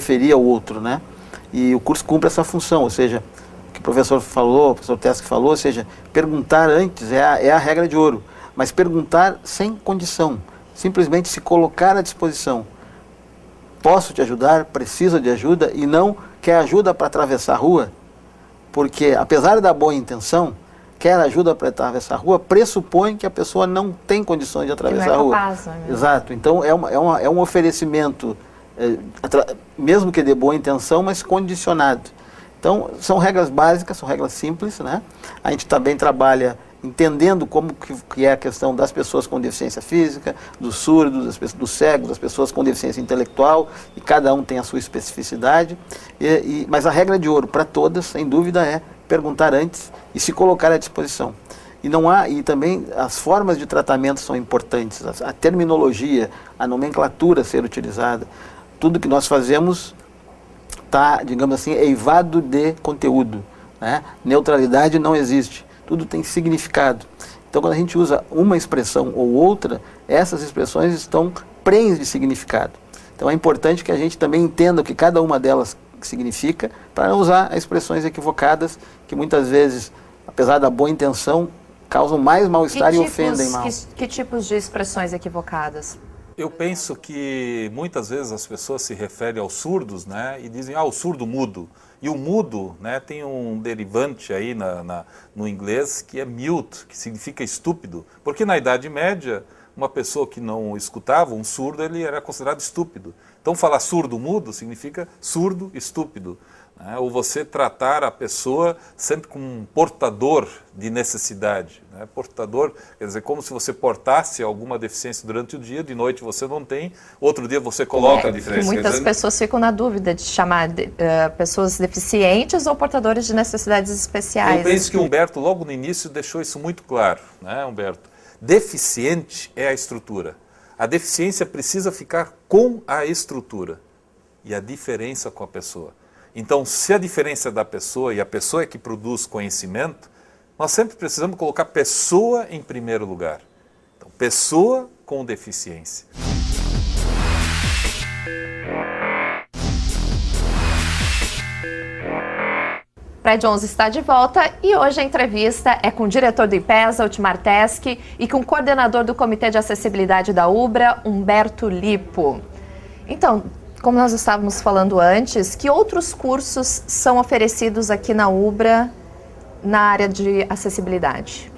preferir ao outro, né? E o curso cumpre essa função, ou seja, o que o professor falou, o professor Teske falou, ou seja, perguntar antes é a regra de ouro, mas perguntar sem condição, simplesmente se colocar à disposição. Posso te ajudar? Preciso de ajuda? E não quer ajuda para atravessar a rua, porque apesar da boa intenção, quer ajuda para atravessar a rua, pressupõe que a pessoa não tem condições de atravessar a rua. Capaz, não é mesmo? Exato. Então é um oferecimento, mesmo que de boa intenção, mas condicionado. Então são regras básicas, são regras simples, né? A gente também trabalha entendendo como que é a questão das pessoas com deficiência física, dos surdos, dos cegos, das pessoas com deficiência intelectual, e cada um tem a sua especificidade. Mas a regra de ouro para todas, sem dúvida, é perguntar antes e se colocar à disposição. E também as formas de tratamento são importantes, a terminologia, a nomenclatura ser utilizada. Tudo que nós fazemos está, digamos assim, eivado de conteúdo, né? Neutralidade não existe, tudo tem significado. Então, quando a gente usa uma expressão ou outra, essas expressões estão prenhes de significado. Então, é importante que a gente também entenda o que cada uma delas significa, para não usar expressões equivocadas, que muitas vezes, apesar da boa intenção, causam mais mal-estar e ofendem mal. Que tipos de expressões equivocadas? Eu penso que muitas vezes as pessoas se referem aos surdos, né, e dizem, o surdo mudo. E o mudo, né, tem um derivante aí no inglês que é mute, que significa estúpido. Porque na Idade Média, uma pessoa que não escutava, um surdo, ele era considerado estúpido. Então falar surdo mudo significa surdo estúpido. Né? Ou você tratar a pessoa sempre como um portador de necessidade. Né? Portador, quer dizer, como se você portasse alguma deficiência durante o dia, de noite você não tem, outro dia você coloca a diferença. Muitas pessoas ficam na dúvida de chamar pessoas deficientes ou portadores de necessidades especiais. Eu penso que o Humberto, logo no início, deixou isso muito claro, né, Humberto? Deficiente é a estrutura. A deficiência precisa ficar com a estrutura e a diferença com a pessoa. Então, se a diferença é da pessoa e a pessoa é que produz conhecimento, nós sempre precisamos colocar pessoa em primeiro lugar. Então, pessoa com deficiência. Prédio 11 está de volta e hoje a entrevista é com o diretor do IPESA, Otmar Teske, e com o coordenador do Comitê de Acessibilidade da UBRA, Humberto Lippo. Então, como nós estávamos falando antes, que outros cursos são oferecidos aqui na UBRA na área de acessibilidade?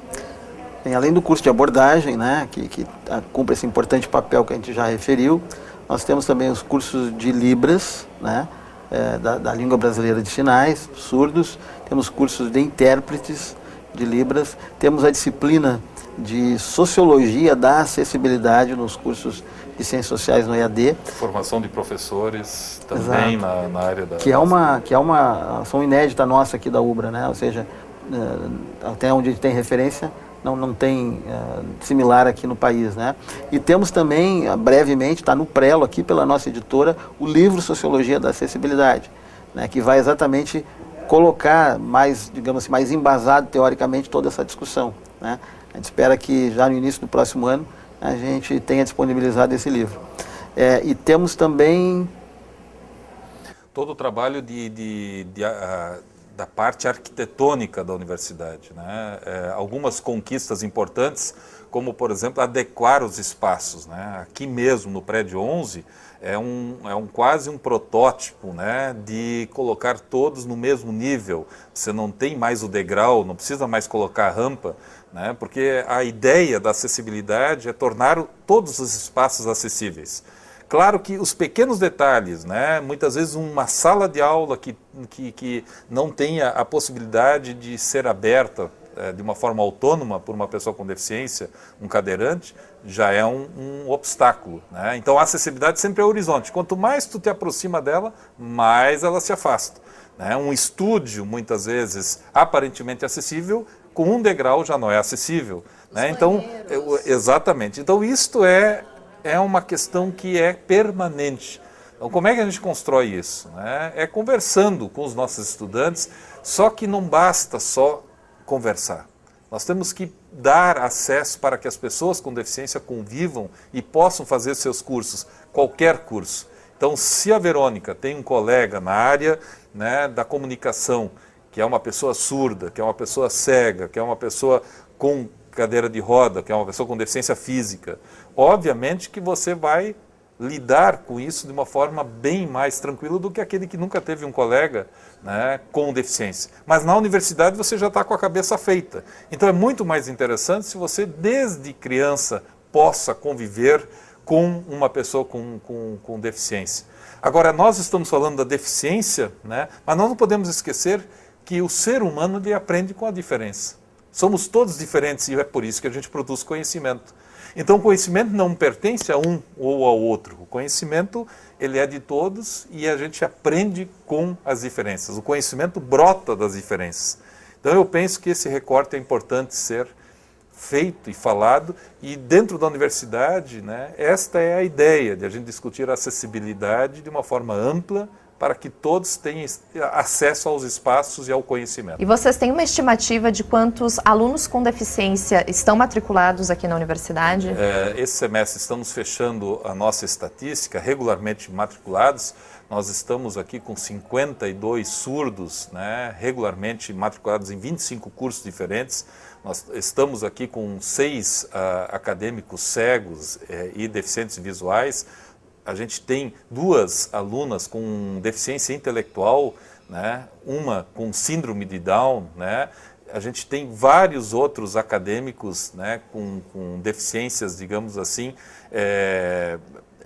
Bem, além do curso de abordagem, né, que cumpre esse importante papel que a gente já referiu, nós temos também os cursos de Libras, né, da língua brasileira de sinais, surdos, temos cursos de intérpretes de Libras, temos a disciplina de Sociologia da Acessibilidade nos cursos de Ciências Sociais no EAD. Formação de professores também na área da... Que é uma ação inédita nossa aqui da UBRA, né? Ou seja, até onde a gente tem referência, não tem similar aqui no país, né? E temos também, brevemente, está no prelo aqui pela nossa editora, o livro Sociologia da Acessibilidade, né? Que vai exatamente colocar mais, digamos assim, mais embasado teoricamente toda essa discussão, né? A gente espera que já no início do próximo ano a gente tenha disponibilizado esse livro. E temos também... todo o trabalho da parte arquitetônica da universidade, né? Algumas conquistas importantes, como, por exemplo, adequar os espaços, né? Aqui mesmo, no prédio 11, quase um protótipo, né, de colocar todos no mesmo nível. Você não tem mais o degrau, não precisa mais colocar a rampa, né, porque a ideia da acessibilidade é tornar todos os espaços acessíveis. Claro que os pequenos detalhes, né, muitas vezes uma sala de aula que não tenha a possibilidade de ser aberta de uma forma autônoma por uma pessoa com deficiência, um cadeirante, já é um obstáculo, né? Então a acessibilidade sempre é o horizonte. Quanto mais tu te aproxima dela, mais ela se afasta, né? Um estúdio, muitas vezes, aparentemente acessível, com um degrau já não é acessível, né? Então, exatamente. Então isto é uma questão que é permanente. Então, como é que a gente constrói isso, né? É conversando com os nossos estudantes, só que não basta só conversar. Nós temos que dar acesso para que as pessoas com deficiência convivam e possam fazer seus cursos, qualquer curso. Então, se a Verônica tem um colega na área, né, da comunicação, que é uma pessoa surda, que é uma pessoa cega, que é uma pessoa com cadeira de roda, que é uma pessoa com deficiência física, obviamente que você vai lidar com isso de uma forma bem mais tranquila do que aquele que nunca teve um colega, né, com deficiência. Mas na universidade você já está com a cabeça feita. Então é muito mais interessante se você, desde criança, possa conviver com uma pessoa com deficiência. Agora, nós estamos falando da deficiência, né, mas nós não podemos esquecer que o ser humano ele aprende com a diferença. Somos todos diferentes e é por isso que a gente produz conhecimento. Então, o conhecimento não pertence a um ou ao outro. O conhecimento, ele é de todos e a gente aprende com as diferenças. O conhecimento brota das diferenças. Então, eu penso que esse recorte é importante ser feito e falado. E dentro da universidade, né, esta é a ideia de a gente discutir a acessibilidade de uma forma ampla, para que todos tenham acesso aos espaços e ao conhecimento. E vocês têm uma estimativa de quantos alunos com deficiência estão matriculados aqui na universidade? Esse semestre estamos fechando a nossa estatística, regularmente matriculados. Nós estamos aqui com 52 surdos, né, regularmente matriculados em 25 cursos diferentes. Nós estamos aqui com 6 acadêmicos cegos e deficientes visuais. A gente tem 2 alunas com deficiência intelectual, né? Uma com síndrome de Down, né? A gente tem vários outros acadêmicos, né, com deficiências, digamos assim,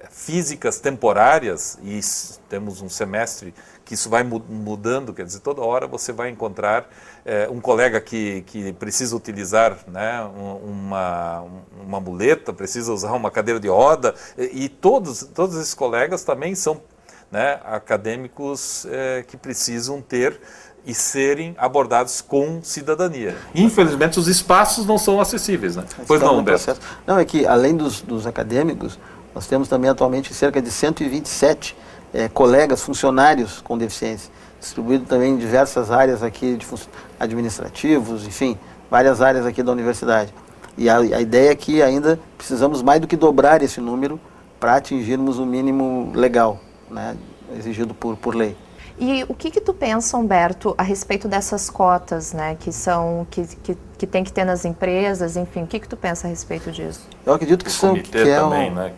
físicas temporárias, e temos um semestre que isso vai mudando, quer dizer, toda hora você vai encontrar um colega que precisa utilizar, né, uma muleta, precisa usar uma cadeira de roda, e todos esses colegas também são, né, acadêmicos que precisam ter e serem abordados com cidadania. Infelizmente, os espaços não são acessíveis, né? Pois não, Humberto? Não, é que além dos acadêmicos, nós temos também atualmente cerca de 127 colegas, funcionários com deficiência, distribuídos também em diversas áreas aqui, administrativos, enfim, várias áreas aqui da universidade. E a ideia é que ainda precisamos mais do que dobrar esse número para atingirmos o mínimo legal, né, exigido por lei. E o que tu pensa, Humberto, a respeito dessas cotas, né, que tem que ter nas empresas, enfim, o que tu pensa a respeito disso? Eu acredito que são... Comitê que também, né?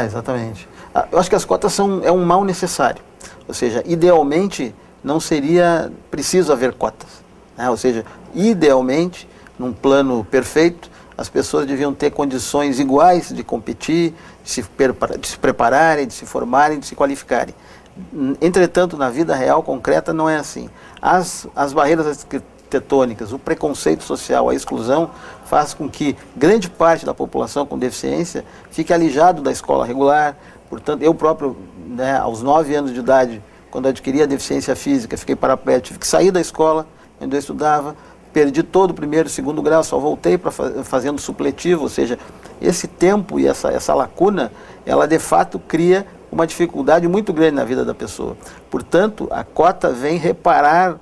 Exatamente. Eu acho que as cotas é um mal necessário. Ou seja, idealmente não seria preciso haver cotas, né? Ou seja, idealmente, num plano perfeito, as pessoas deviam ter condições iguais de competir, de se prepararem, de se formarem, de se qualificarem. Entretanto, na vida real, concreta, não é assim. As barreiras arquitetônicas, o preconceito social, a exclusão, faz com que grande parte da população com deficiência fique alijado da escola regular. Portanto, eu próprio, né, aos 9 anos de idade, quando adquiri a deficiência física, fiquei paraplégico, tive que sair da escola onde eu estudava, perdi todo o primeiro e segundo grau, só voltei para fazendo supletivo, ou seja, esse tempo e essa lacuna, ela de fato cria uma dificuldade muito grande na vida da pessoa. Portanto, a cota vem reparar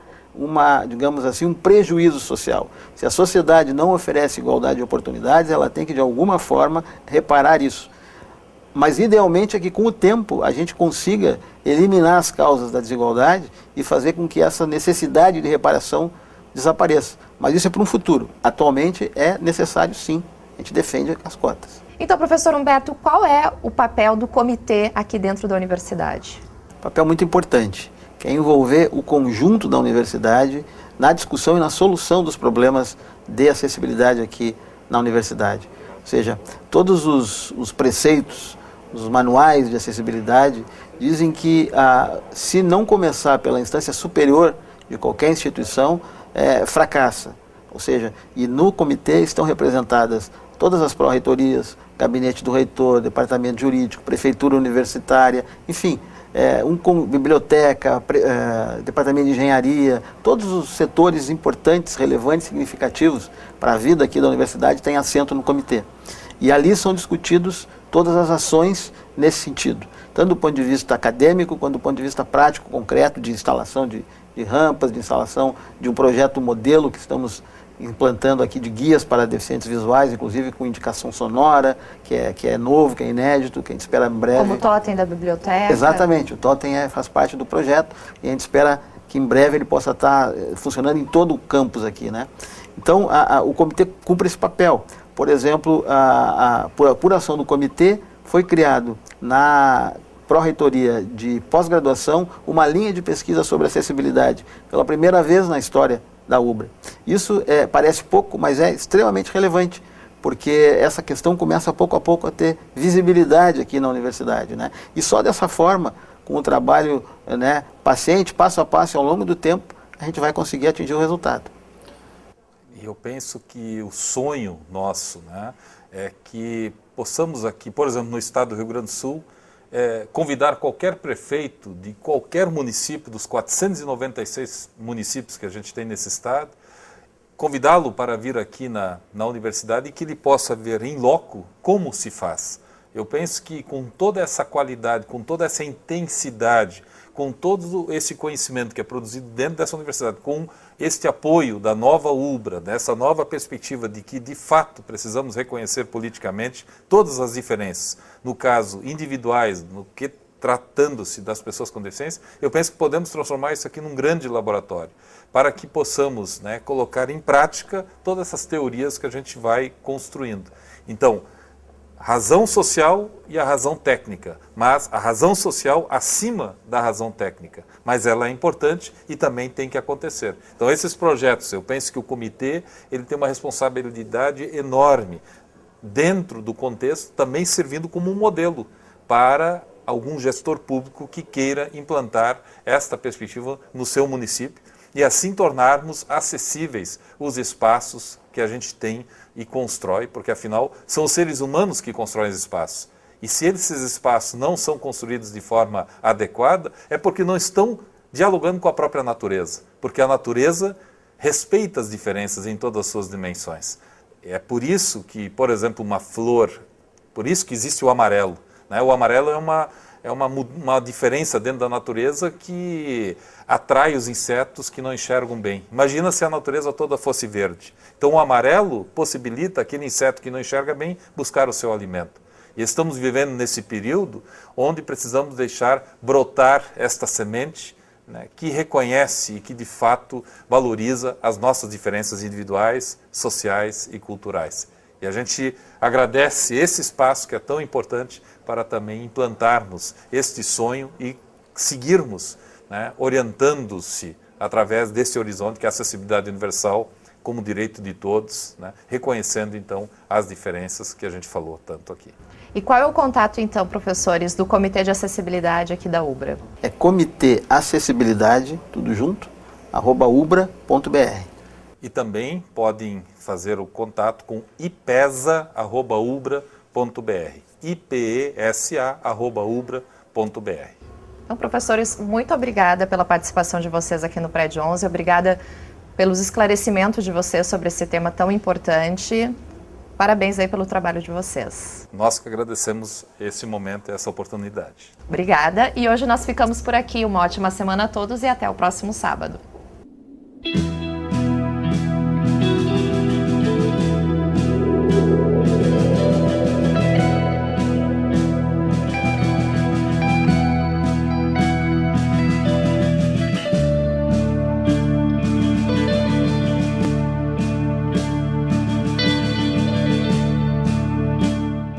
digamos assim, um prejuízo social. Se a sociedade não oferece igualdade de oportunidades, ela tem que, de alguma forma, reparar isso. Mas, idealmente, é que, com o tempo, a gente consiga eliminar as causas da desigualdade e fazer com que essa necessidade de reparação desapareça. Mas isso é para um futuro. Atualmente, é necessário, sim. A gente defende as cotas. Então, professor Humberto, qual é o papel do comitê aqui dentro da universidade? Papel muito importante, que é envolver o conjunto da universidade na discussão e na solução dos problemas de acessibilidade aqui na universidade. Ou seja, todos os preceitos, os manuais de acessibilidade dizem que se não começar pela instância superior de qualquer instituição, fracassa. Ou seja, e no comitê estão representadas todas as pró-reitorias, gabinete do reitor, departamento jurídico, prefeitura universitária, enfim, biblioteca, departamento de engenharia, todos os setores importantes, relevantes, significativos para a vida aqui da universidade têm assento no comitê. E ali são discutidos todas as ações nesse sentido, tanto do ponto de vista acadêmico, quanto do ponto de vista prático, concreto, de instalação de rampas, de instalação de um projeto modelo que estamos implantando aqui de guias para deficientes visuais, inclusive com indicação sonora, que é novo, que é inédito, que a gente espera em breve. Como o totem da biblioteca. Exatamente, o totem faz parte do projeto e a gente espera que em breve ele possa estar funcionando em todo o campus aqui, né? Então, o comitê cumpre esse papel. Por exemplo, por ação do comitê, foi criado na Pró-Reitoria de Pós-Graduação uma linha de pesquisa sobre acessibilidade, pela primeira vez na história da UBRA. Isso parece pouco, mas é extremamente relevante, porque essa questão começa pouco a pouco a ter visibilidade aqui na universidade, né? E só dessa forma, com o trabalho, né, paciente, passo a passo, ao longo do tempo, a gente vai conseguir atingir o resultado. E eu penso que o sonho nosso, né, é que possamos aqui, por exemplo, no estado do Rio Grande do Sul, convidar qualquer prefeito de qualquer município, dos 496 municípios que a gente tem nesse estado, convidá-lo para vir aqui na universidade e que ele possa ver em loco como se faz. Eu penso que com toda essa qualidade, com toda essa intensidade, com todo esse conhecimento que é produzido dentro dessa universidade, com este apoio da nova UBRA, dessa nova perspectiva de que, de fato, precisamos reconhecer politicamente todas as diferenças, no caso, individuais, no que tratando-se das pessoas com deficiência, eu penso que podemos transformar isso aqui num grande laboratório, para que possamos, né, colocar em prática todas essas teorias que a gente vai construindo. Então, razão social e a razão técnica, mas a razão social acima da razão técnica, mas ela é importante e também tem que acontecer. Então esses projetos, eu penso que o comitê ele tem uma responsabilidade enorme dentro do contexto, também servindo como um modelo para algum gestor público que queira implantar esta perspectiva no seu município e assim tornarmos acessíveis os espaços que a gente tem e constrói, porque afinal são os seres humanos que constroem os espaços. E se esses espaços não são construídos de forma adequada, é porque não estão dialogando com a própria natureza, porque a natureza respeita as diferenças em todas as suas dimensões. É por isso que, por exemplo, uma flor, por isso que existe o amarelo, né? O amarelo é uma diferença dentro da natureza que atrai os insetos que não enxergam bem. Imagina se a natureza toda fosse verde. Então o amarelo possibilita aquele inseto que não enxerga bem buscar o seu alimento. E estamos vivendo nesse período onde precisamos deixar brotar esta semente, né, que reconhece e que de fato valoriza as nossas diferenças individuais, sociais e culturais. E a gente agradece esse espaço que é tão importante para também implantarmos este sonho e seguirmos, né, orientando-se através desse horizonte que é a acessibilidade universal como direito de todos, né, reconhecendo então as diferenças que a gente falou tanto aqui. E qual é o contato então, professores, do Comitê de Acessibilidade aqui da UBRA? É Comitê Acessibilidade, tudo junto, @ubra.br. E também podem fazer o contato com ipesa@ubra.br, ipesa@ubra.br. Então, professores, muito obrigada pela participação de vocês aqui no Prédio 11, obrigada pelos esclarecimentos de vocês sobre esse tema tão importante. Parabéns aí pelo trabalho de vocês. Nós que agradecemos esse momento e essa oportunidade. Obrigada. E hoje nós ficamos por aqui. Uma ótima semana a todos e até o próximo sábado.